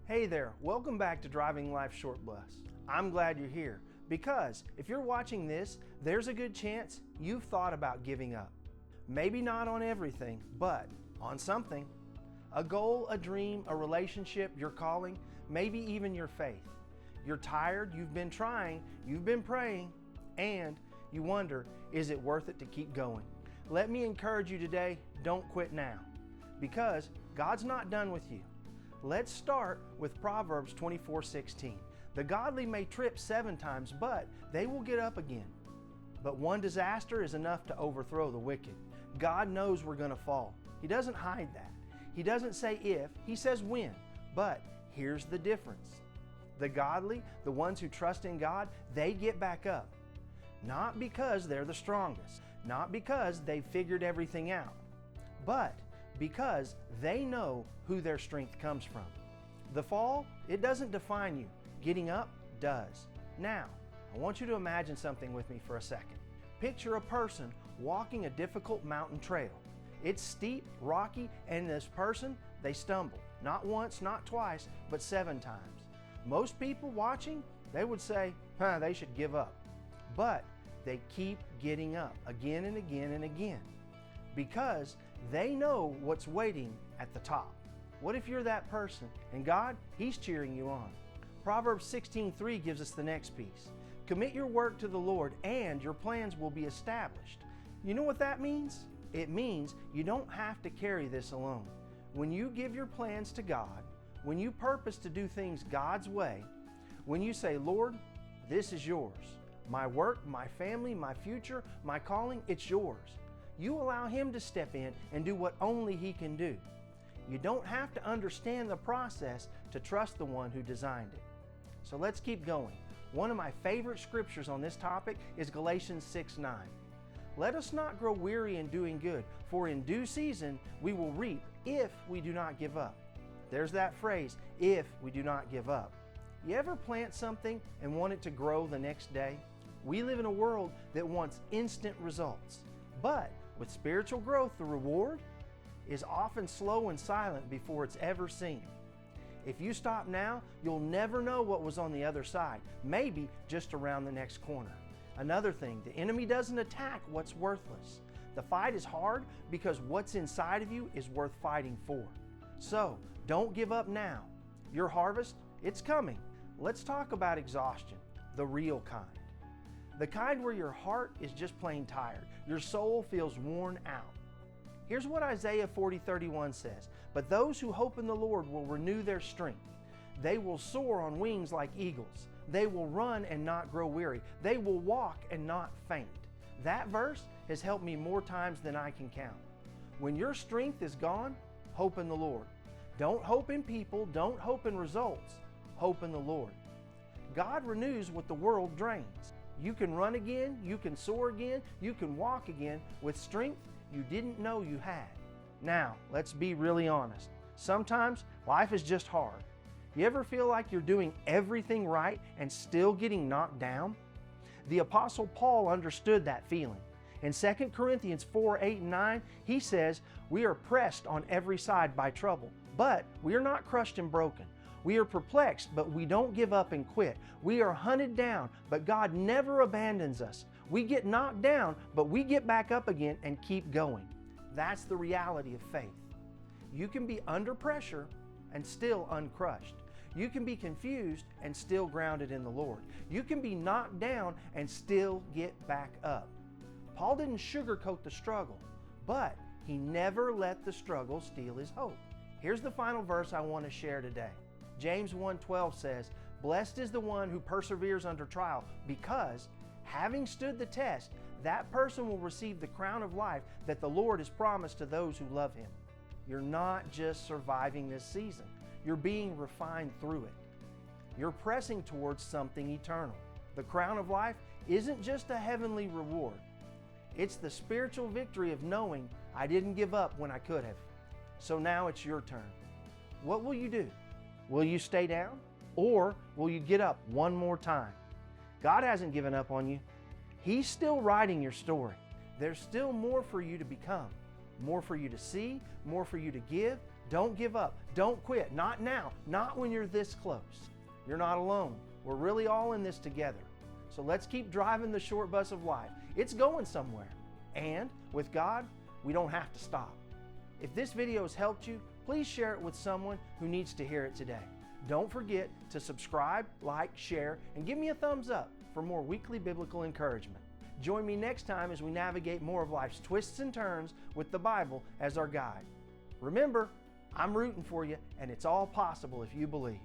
Hey there, welcome back to Driving Life's Short Bus. I'm glad you're here because if you're watching this, there's a good chance you've thought about giving up. Maybe not on everything, but on something. A goal, a dream, a relationship, your calling, maybe even your faith. You're tired, you've been trying, you've been praying, and you wonder, is it worth it to keep going? Let me encourage you today, don't quit now, because God's not done with you. Let's start with Proverbs 24:16. The godly may trip 7 times, but they will get up again. But one disaster is enough to overthrow the wicked. God knows we're going to fall. He doesn't hide that. He doesn't say if, He says when. But here's the difference. The godly, the ones who trust in God, they get back up. Not because they're the strongest, not because they've figured everything out, but because they know who their strength comes from. The fall, it doesn't define you. Getting up does. Now, I want you to imagine something with me for a second. Picture a person walking a difficult mountain trail. It's steep, rocky, and this person, they stumble. Not once, not twice, but 7 times. Most people watching, they would say, they should give up. But they keep getting up again and again and again, because they know what's waiting at the top. What if you're that person and God, He's cheering you on? Proverbs 16:3 gives us the next piece. Commit your work to the Lord and your plans will be established. You know what that means? It means you don't have to carry this alone. When you give your plans to God, when you purpose to do things God's way, when you say, Lord, this is yours. My work, my family, my future, my calling, it's yours. You allow Him to step in and do what only He can do. You don't have to understand the process to trust the one who designed it. So let's keep going. One of my favorite scriptures on this topic is Galatians 6:9. Let us not grow weary in doing good, for in due season we will reap if we do not give up. There's that phrase, if we do not give up. You ever plant something and want it to grow the next day? We live in a world that wants instant results. But with spiritual growth, the reward is often slow and silent before it's ever seen. If you stop now, you'll never know what was on the other side, maybe just around the next corner. Another thing, the enemy doesn't attack what's worthless. The fight is hard because what's inside of you is worth fighting for. So, don't give up now. Your harvest, it's coming. Let's talk about exhaustion, the real kind. The kind where your heart is just plain tired. Your soul feels worn out. Here's what Isaiah 40:31 says, "But those who hope in the Lord will renew their strength. They will soar on wings like eagles. They will run and not grow weary. They will walk and not faint." That verse has helped me more times than I can count. When your strength is gone, hope in the Lord. Don't hope in people, don't hope in results. Hope in the Lord. God renews what the world drains. You can run again, you can soar again, you can walk again with strength you didn't know you had. Now, let's be really honest. Sometimes life is just hard. You ever feel like you're doing everything right and still getting knocked down? The Apostle Paul understood that feeling. In 2 Corinthians 4:8-9, he says, "We are pressed on every side by trouble, but we are not crushed and broken. We are perplexed, but we don't give up and quit. We are hunted down, but God never abandons us. We get knocked down, but we get back up again and keep going." That's the reality of faith. You can be under pressure and still uncrushed. You can be confused and still grounded in the Lord. You can be knocked down and still get back up. Paul didn't sugarcoat the struggle, but he never let the struggle steal his hope. Here's the final verse I want to share today. James 1:12 says, "Blessed is the one who perseveres under trial, because, having stood the test, that person will receive the crown of life that the Lord has promised to those who love Him." You're not just surviving this season. You're being refined through it. You're pressing towards something eternal. The crown of life isn't just a heavenly reward. It's the spiritual victory of knowing I didn't give up when I could have. So now it's your turn. What will you do? Will you stay down? Or will you get up one more time? God hasn't given up on you. He's still writing your story. There's still more for you to become. More for you to see, more for you to give. Don't give up. Don't quit. Not now. Not when you're this close. You're not alone. We're really all in this together. So let's keep driving the short bus of life. It's going somewhere. And with God, we don't have to stop. If this video has helped you, please share it with someone who needs to hear it today. Don't forget to subscribe, like, share, and give me a thumbs up for more weekly biblical encouragement. Join me next time as we navigate more of life's twists and turns with the Bible as our guide. Remember, I'm rooting for you, and it's all possible if you believe.